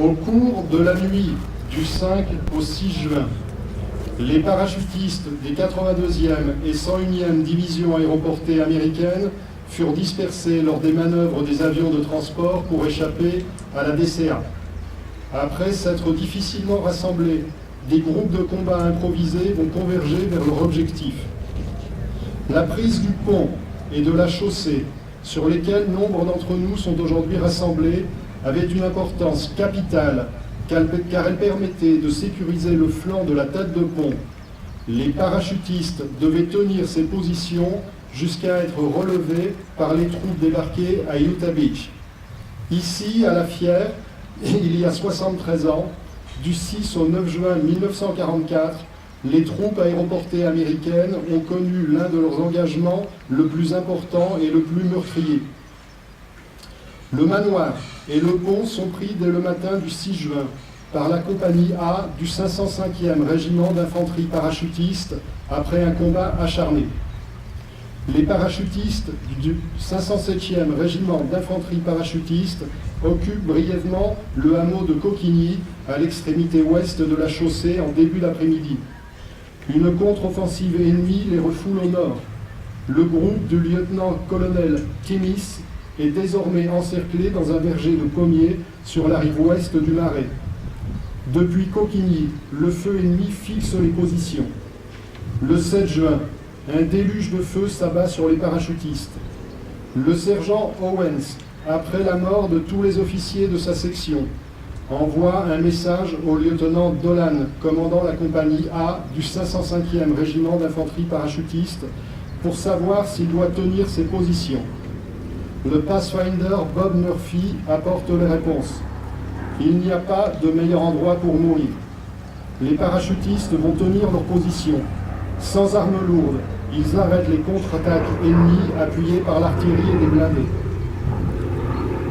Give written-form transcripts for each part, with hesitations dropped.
Au cours de la nuit du 5 au 6 juin, les parachutistes des 82e et 101e divisions aéroportées américaines furent dispersés lors des manœuvres des avions de transport pour échapper à la DCA. Après s'être difficilement rassemblés, des groupes de combat improvisés vont converger vers leur objectif. La prise du pont et de la chaussée, sur lesquels nombre d'entre nous sont aujourd'hui rassemblés, avait une importance capitale car elle permettait de sécuriser le flanc de la tête de pont. Les parachutistes devaient tenir ces positions jusqu'à être relevés par les troupes débarquées à Utah Beach. Ici, à La Fière, il y a 73 ans, du 6 au 9 juin 1944, les troupes aéroportées américaines ont connu l'un de leurs engagements le plus important et le plus meurtrier. Le manoir et le pont sont pris dès le matin du 6 juin par la compagnie A du 505e régiment d'infanterie parachutiste après un combat acharné. Les parachutistes du 507e régiment d'infanterie parachutiste occupent brièvement le hameau de Coquigny à l'extrémité ouest de la chaussée en début d'après-midi. Une contre-offensive ennemie les refoule au nord. Le groupe du lieutenant-colonel Timis est désormais encerclé dans un verger de pommiers sur la rive ouest du Marais. Depuis Coquigny, le feu ennemi fixe les positions. Le 7 juin, un déluge de feu s'abat sur les parachutistes. Le sergent Owens, après la mort de tous les officiers de sa section, envoie un message au lieutenant Dolan, commandant la compagnie A du 505e régiment d'infanterie parachutiste, pour savoir s'il doit tenir ses positions. Le Pathfinder Bob Murphy apporte les réponses. Il n'y a pas de meilleur endroit pour mourir. Les parachutistes vont tenir leur position. Sans armes lourdes, ils arrêtent les contre-attaques ennemies appuyées par l'artillerie et des blindés.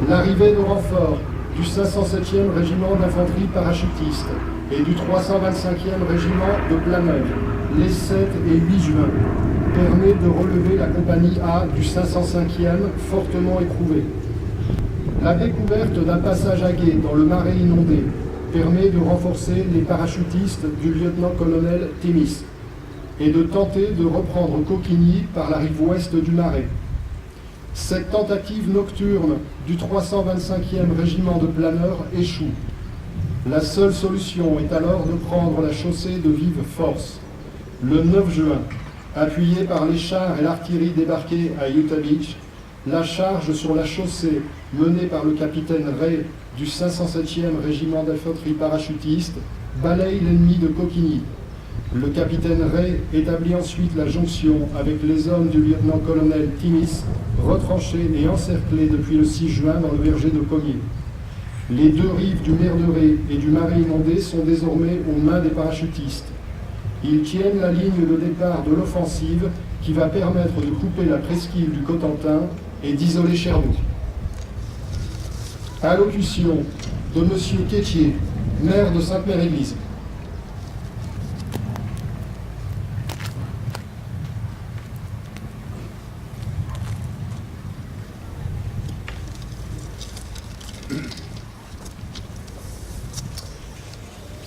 L'arrivée de renforts du 507e régiment d'infanterie parachutiste et du 325e régiment de planeurs, les 7 et 8 juin, permet de relever la compagnie A du 505e, fortement éprouvée. La découverte d'un passage à gué dans le Marais inondé permet de renforcer les parachutistes du lieutenant-colonel Timis et de tenter de reprendre Coquigny par la rive ouest du Marais. Cette tentative nocturne du 325e régiment de planeurs échoue. La seule solution est alors de prendre la chaussée de vive force. Le 9 juin, appuyé par les chars et l'artillerie débarqués à Utah Beach, la charge sur la chaussée menée par le capitaine Ray du 507e régiment d'infanterie parachutiste balaye l'ennemi de Coquigny. Le capitaine Ray établit ensuite la jonction avec les hommes du lieutenant-colonel Timis, retranchés et encerclés depuis le 6 juin dans le verger de pommiers. Les deux rives du Merderet et du Marais inondé sont désormais aux mains des parachutistes. Ils tiennent la ligne de départ de l'offensive qui va permettre de couper la presqu'île du Cotentin et d'isoler Cherbourg. Allocution de M. Quétier, maire de Sainte-Mère-Église.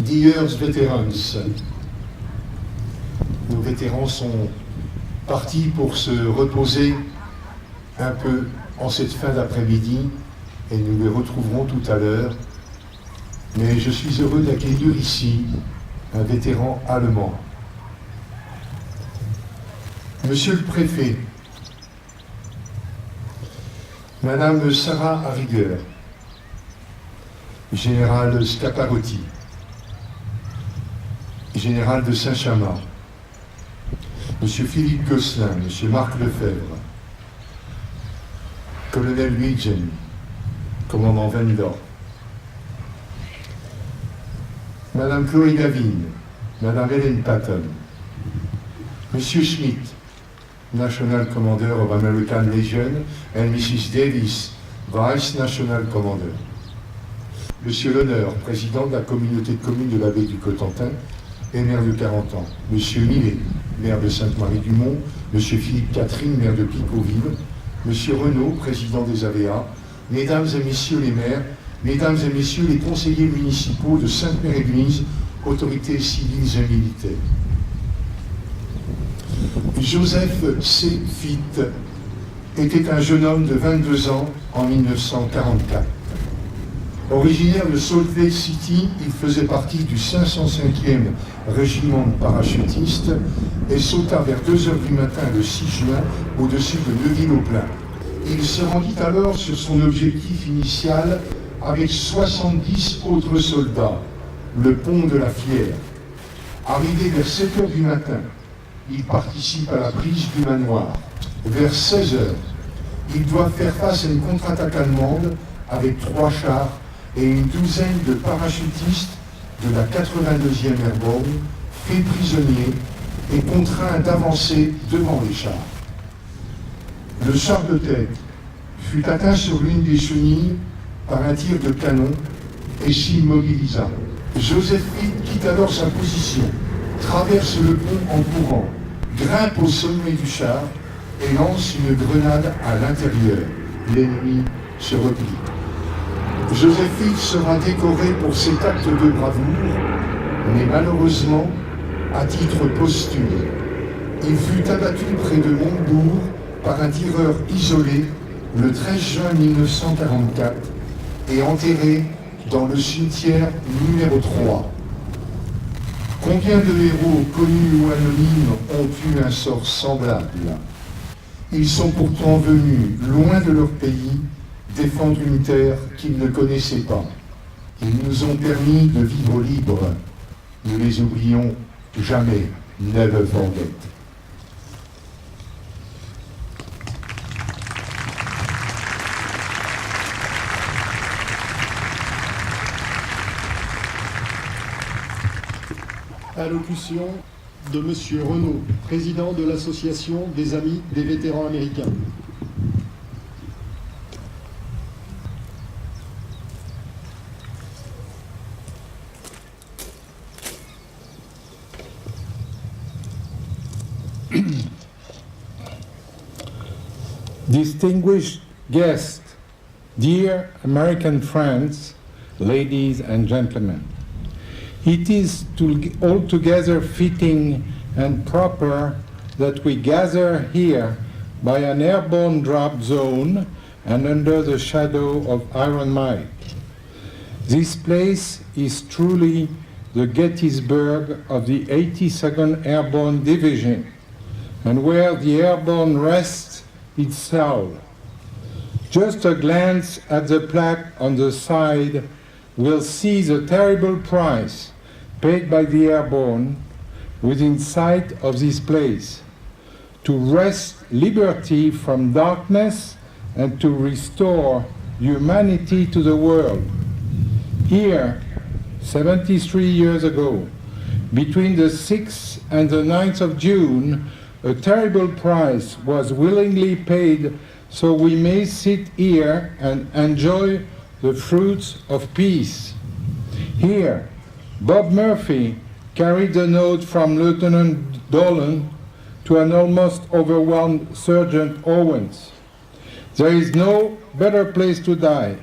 Dear veterans, nos vétérans sont partis pour se reposer un peu en cette fin d'après-midi et nous les retrouverons tout à l'heure. Mais je suis heureux d'accueillir ici un vétéran allemand. Monsieur le préfet, Madame Sarah Harriger, Général Scaparotti, Général de Saint-Chamas, Monsieur Philippe Gosselin, Monsieur Marc Lefebvre, Colonel Luigen, Commandant Vendor, Madame Chloé Gavin, Madame Hélène Patton, Monsieur Schmidt, National Commander of American Legion, and Mrs. Davis, Vice National Commander. Monsieur L'Honneur, président de la communauté de communes de la baie du Cotentin et maire de 40 ans. Monsieur Millet, maire de Sainte-Marie-du-Mont. Monsieur Philippe Catherine, maire de Picauville. Monsieur Renaud, président des AVA. Mesdames et messieurs les maires, Mesdames et Messieurs les conseillers municipaux de Sainte-Mère-Église, autorités civiles et militaires. Joseph C. Fitt était un jeune homme de 22 ans en 1944. Originaire de Salt Lake City, il faisait partie du 505e régiment de parachutistes et sauta vers 2 h du matin le 6 juin au-dessus de Neuville-au-Plain. Il se rendit alors sur son objectif initial avec 70 autres soldats, le pont de la Fière. Arrivé vers 7 h du matin, il participe à la prise du manoir. Vers 16 h, il doit faire face à une contre-attaque allemande avec 3 chars et une douzaine de parachutistes de la 82e Airborne, faits prisonniers et contraints d'avancer devant les chars. Le char de tête fut atteint sur l'une des chenilles par un tir de canon et s'immobilisa. Joseph Fitt quitte alors sa position, traverse le pont en courant, grimpe au sommet du char et lance une grenade à l'intérieur. L'ennemi se replie. Joseph Fitt sera décoré pour cet acte de bravoure, mais malheureusement, à titre posthume. Il fut abattu près de Montebourg par un tireur isolé le 13 juin 1944 et enterré dans le cimetière numéro 3. Combien de héros connus ou anonymes ont eu un sort semblable? Ils sont pourtant venus, loin de leur pays, défendre une terre qu'ils ne connaissaient pas. Ils nous ont permis de vivre libres. Nous les oublions jamais. Never forget. Allocution de Monsieur Renaud, président de l'Association des Amis des Vétérans Américains. Distinguished guests, dear American friends, ladies and gentlemen, it is altogether fitting and proper that we gather here by an airborne drop zone and under the shadow of Iron Mike. This place is truly the Gettysburg of the 82nd Airborne Division, and where the airborne rests its soul. Just a glance at the plaque on the side will see the terrible price paid by the airborne within sight of this place, to wrest liberty from darkness and to restore humanity to the world. Here, 73 years ago, between the 6th and the 9th of June, a terrible price was willingly paid so we may sit here and enjoy the fruits of peace. Here, Bob Murphy carried the note from Lieutenant Dolan to an almost overwhelmed Sergeant Owens. There is no better place to die.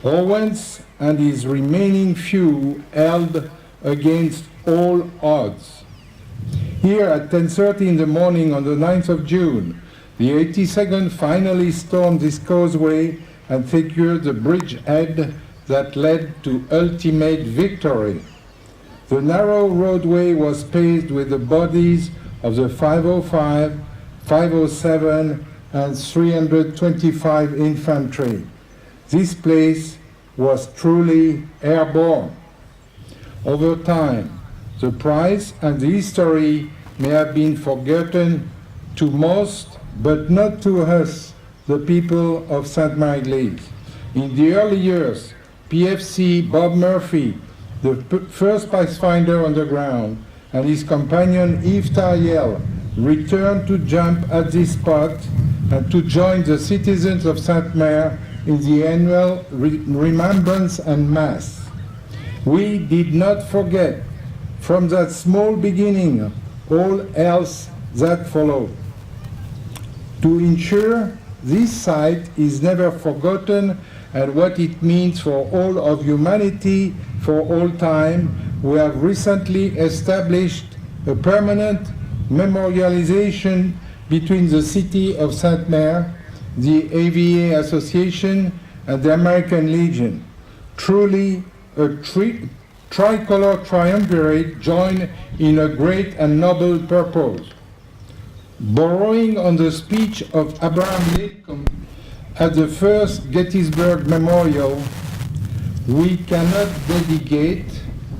Owens and his remaining few held against all odds. Here at 10:30 in the morning on the 9th of June, the 82nd finally stormed this causeway and secured the bridgehead that led to ultimate victory. The narrow roadway was paved with the bodies of the 505, 507, and 325 infantry. This place was truly airborne. Over time, the price and the history may have been forgotten to most, but not to us, the people of Sainte-Mère-Église. In the early years, PFC Bob Murphy, the first Pathfinder on the ground, and his companion Yves Tariel returned to jump at this spot and to join the citizens of Sainte-Mère in the annual Remembrance and Mass. We did not forget from that small beginning all else that followed. To ensure this site is never forgotten and what it means for all of humanity for all time, we have recently established a permanent memorialization between the city of Sainte-Mère, the AVA Association, and the American Legion. Truly a tricolor triumvirate joined in a great and noble purpose. Borrowing on the speech of Abraham Lincoln at the first Gettysburg Memorial, we cannot dedicate,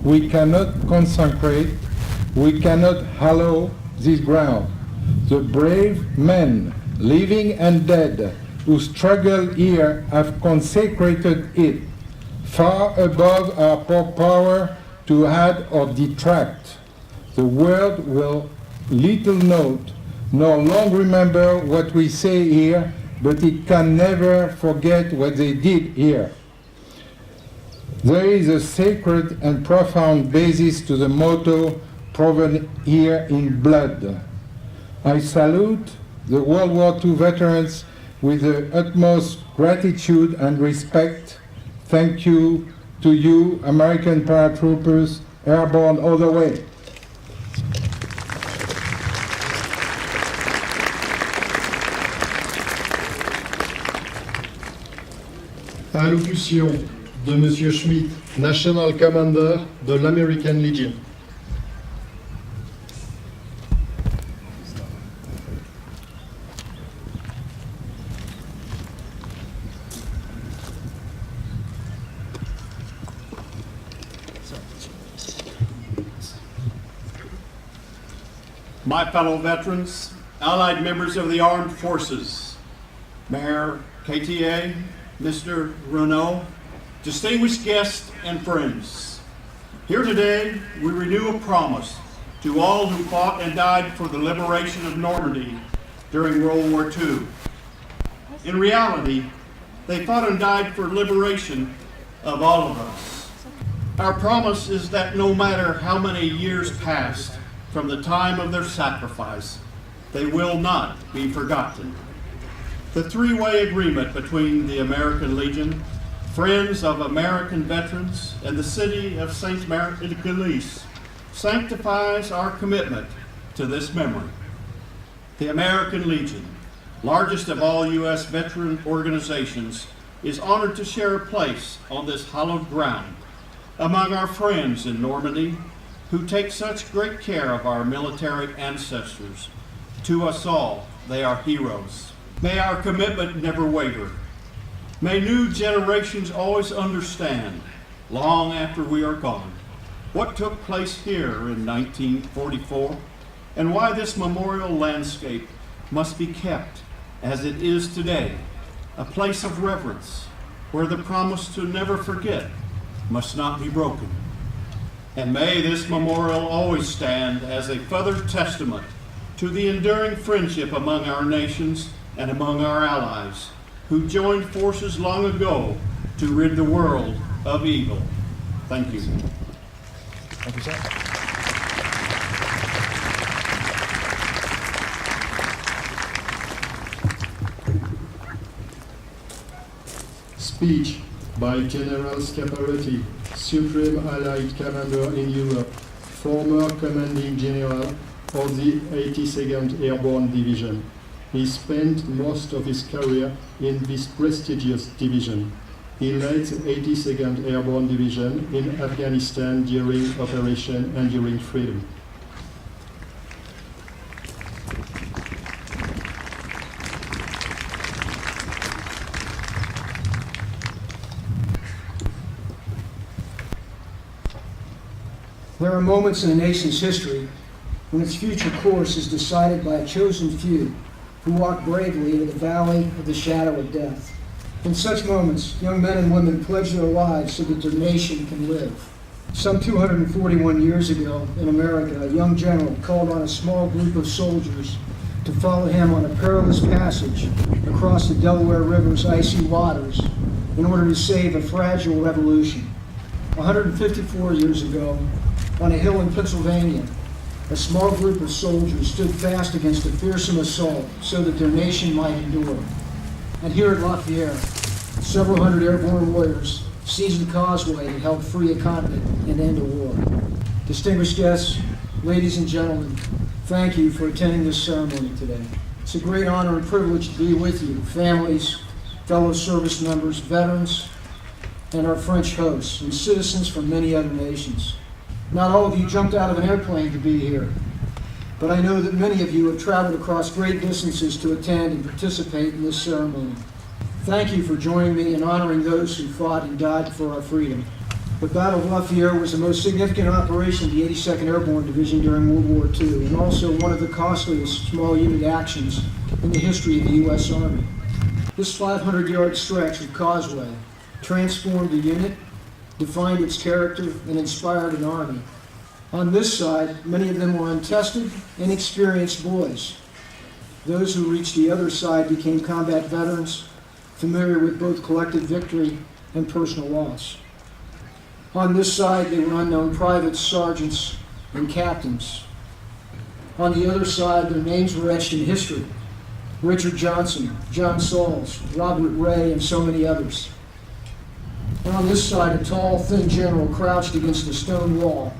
we cannot consecrate, we cannot hallow this ground. The brave men, living and dead, who struggle here have consecrated it, far above our power to add or detract. The world will little note, nor long remember what we say here, but it can never forget what they did here. There is a sacred and profound basis to the motto proven here in blood. I salute the World War II veterans with the utmost gratitude and respect. Thank you to you, American paratroopers, airborne all the way. Allocution de Monsieur Schmitt, National Commander de l'American Legion. My fellow veterans, allied members of the armed forces, Mayor KTA, Mr. Renaud, distinguished guests and friends. Here today, we renew a promise to all who fought and died for the liberation of Normandy during World War II. In reality, they fought and died for liberation of all of us. Our promise is that no matter how many years passed from the time of their sacrifice, they will not be forgotten. The three-way agreement between the American Legion, Friends of American Veterans, and the city of Sainte-Mère-Église sanctifies our commitment to this memory. The American Legion, largest of all U.S. veteran organizations, is honored to share a place on this hallowed ground among our friends in Normandy who take such great care of our military ancestors. To us all, they are heroes. May our commitment never waver. May new generations always understand, long after we are gone, what took place here in 1944 and why this memorial landscape must be kept as it is today, a place of reverence where the promise to never forget must not be broken. And may this memorial always stand as a further testament to the enduring friendship among our nations and among our allies who joined forces long ago to rid the world of evil. Thank you. Thank you, sir. Speech by General Schiaparotti, Supreme Allied Commander in Europe, former Commanding General of the 82nd Airborne Division. He spent most of his career in this prestigious division. He led the 82nd Airborne Division in Afghanistan during Operation Enduring Freedom. There are moments in a nation's history when its future course is decided by a chosen few who walk bravely into the valley of the shadow of death. In such moments, young men and women pledge their lives so that their nation can live. Some 241 years ago in America, a young general called on a small group of soldiers to follow him on a perilous passage across the Delaware River's icy waters in order to save a fragile revolution. 154 years ago, on a hill in Pennsylvania, a small group of soldiers stood fast against a fearsome assault so that their nation might endure. And here at Lafayette, several hundred airborne warriors seized the causeway and helped free a continent and end a war. Distinguished guests, ladies and gentlemen, thank you for attending this ceremony today. It's a great honor and privilege to be with you, families, fellow service members, veterans, and our French hosts, and citizens from many other nations. Not all of you jumped out of an airplane to be here, but I know that many of you have traveled across great distances to attend and participate in this ceremony. Thank you for joining me in honoring those who fought and died for our freedom. The Battle of Lafayette was the most significant operation of the 82nd Airborne Division during World War II, and also one of the costliest small unit actions in the history of the U.S. Army. This 500-yard stretch of causeway transformed the unit, defined its character, and inspired an army. On this side, many of them were untested, inexperienced boys. Those who reached the other side became combat veterans, familiar with both collective victory and personal loss. On this side, they were unknown privates, sergeants, and captains. On the other side, their names were etched in history. Richard Johnson, John Sauls, Robert Ray, and so many others. And on this side, a tall, thin general crouched against a stone wall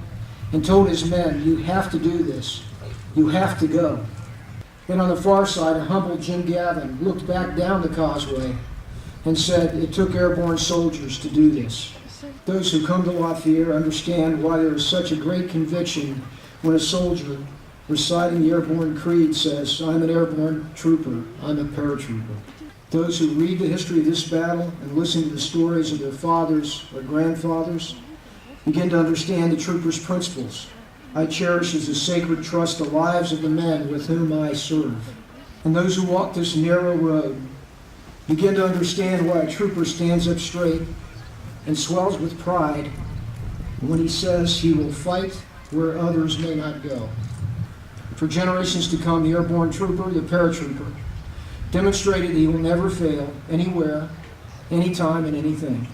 and told his men, "You have to do this. You have to go." And on the far side, a humble Jim Gavin looked back down the causeway and said, "It took airborne soldiers to do this." Those who come to Lafayette understand why there is such a great conviction when a soldier reciting the airborne creed says, "I'm an airborne trooper, I'm a paratrooper." Those who read the history of this battle and listen to the stories of their fathers or grandfathers begin to understand the troopers' principles. I cherish as a sacred trust the lives of the men with whom I serve. And those who walk this narrow road begin to understand why a trooper stands up straight and swells with pride when he says he will fight where others may not go. For generations to come, the airborne trooper, the paratrooper, demonstrated that he will never fail, anywhere, anytime, and anything.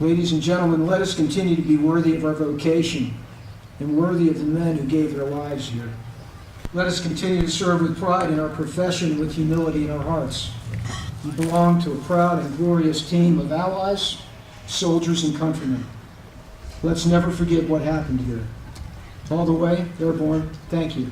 Ladies and gentlemen, let us continue to be worthy of our vocation and worthy of the men who gave their lives here. Let us continue to serve with pride in our profession, with humility in our hearts. We belong to a proud and glorious team of allies, soldiers, and countrymen. Let's never forget what happened here. All the way, airborne, thank you.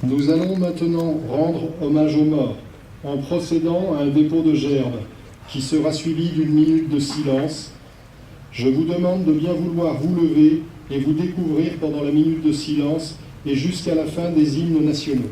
Nous allons maintenant rendre hommage aux morts en procédant à un dépôt de gerbes qui sera suivi d'une minute de silence. Je vous demande de bien vouloir vous lever et vous découvrir pendant la minute de silence et jusqu'à la fin des hymnes nationaux.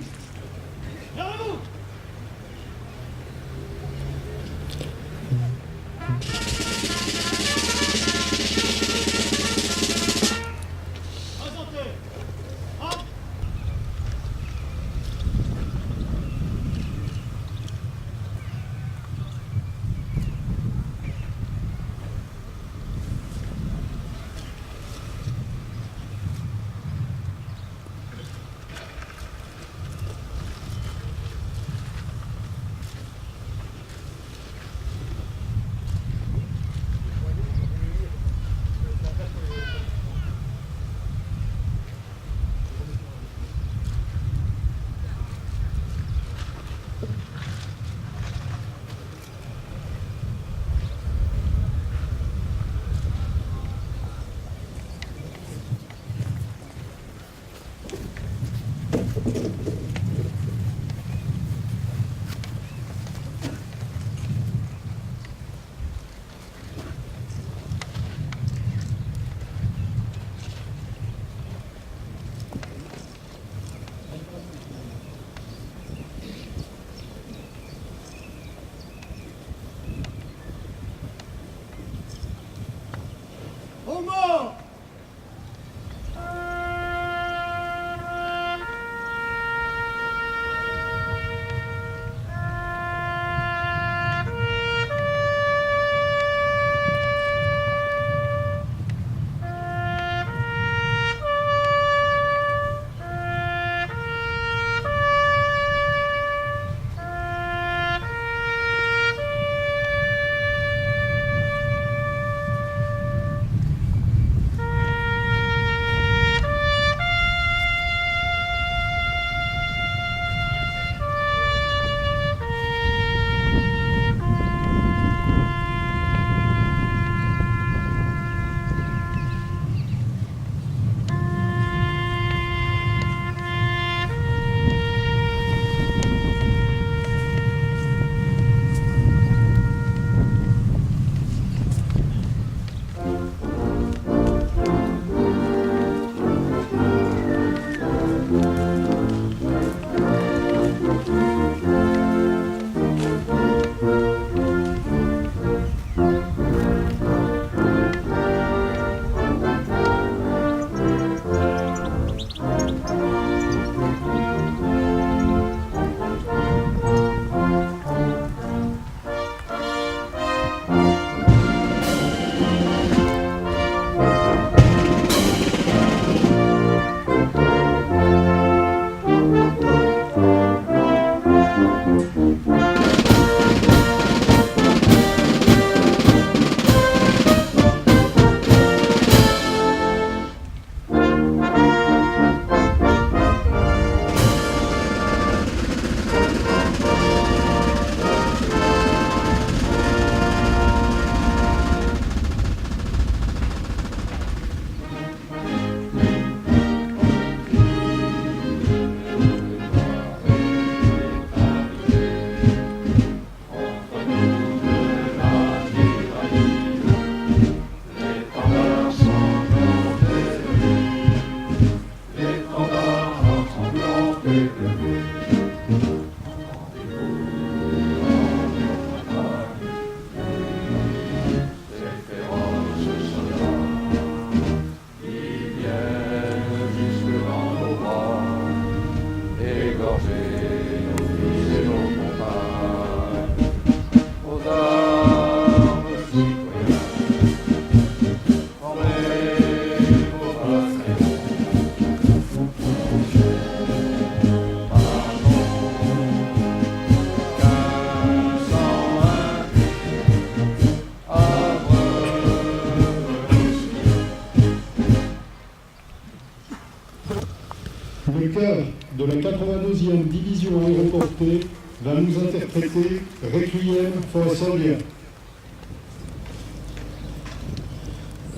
division aéroportée va nous interpréter Requiem for a Soldier.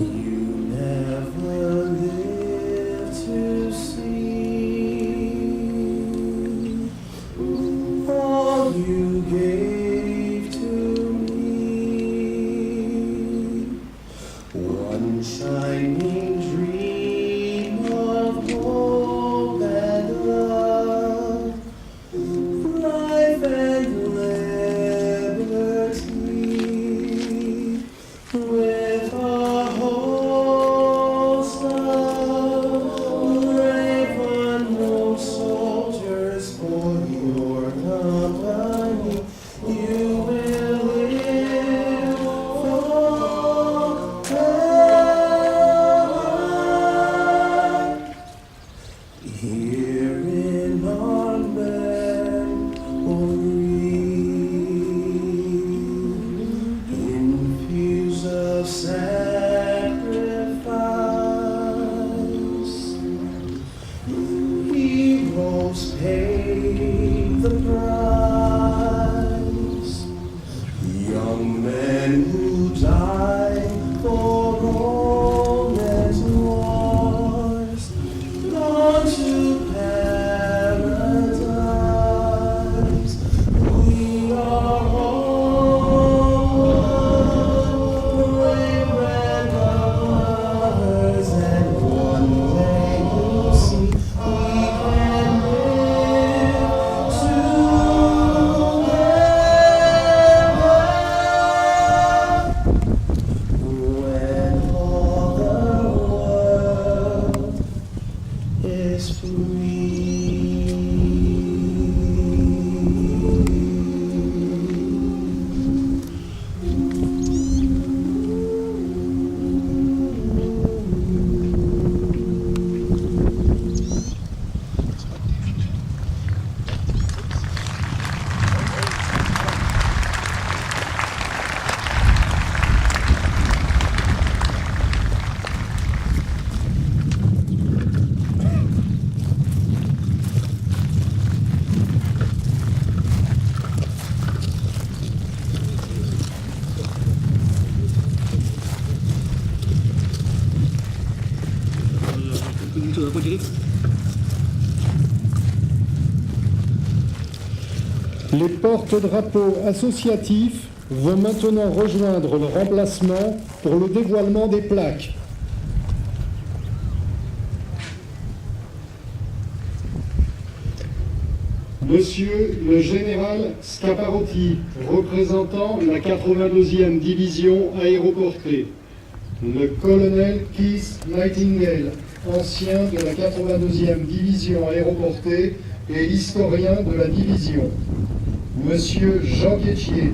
You never lived to see all you gave to me. One shining dream of hope and love, life and liberty. With a host of brave unknown soldiers for your company, you will live forever. Here in our memory, infuse of sacrifice. Heroes paid the price. Young men who died for Rome's wars, gone to paradise. We are all brave red lovers, and one day you'll see we can live together. When all the world is free. Les porte-drapeaux associatifs vont maintenant rejoindre le remplacement pour le dévoilement des plaques. Monsieur le général Scaparotti, représentant la 82e division aéroportée. Le colonel Keith Nightingale, ancien de la 82e division aéroportée et historien de la division. Monsieur Jean Guettier,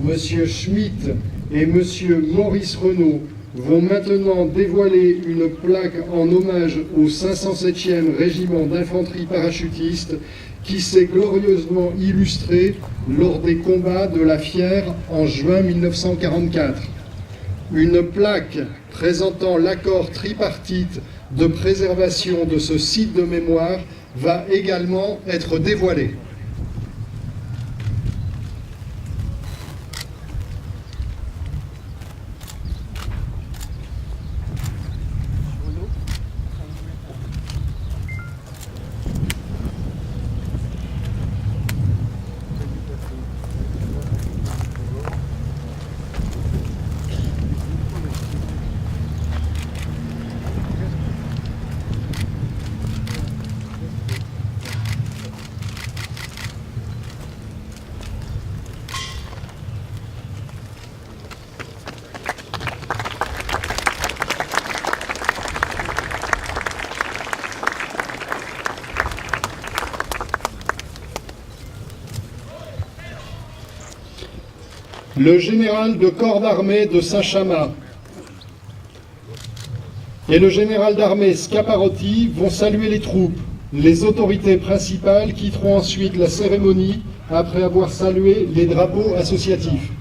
Monsieur Schmitt et Monsieur Maurice Renaud vont maintenant dévoiler une plaque en hommage au 507e régiment d'infanterie parachutiste qui s'est glorieusement illustré lors des combats de la Fière en juin 1944. Une plaque présentant l'accord tripartite de préservation de ce site de mémoire va également être dévoilée. Le général de corps d'armée de Saint-Chamas et le général d'armée Scaparotti vont saluer les troupes. Les autorités principales quitteront ensuite la cérémonie après avoir salué les drapeaux associatifs.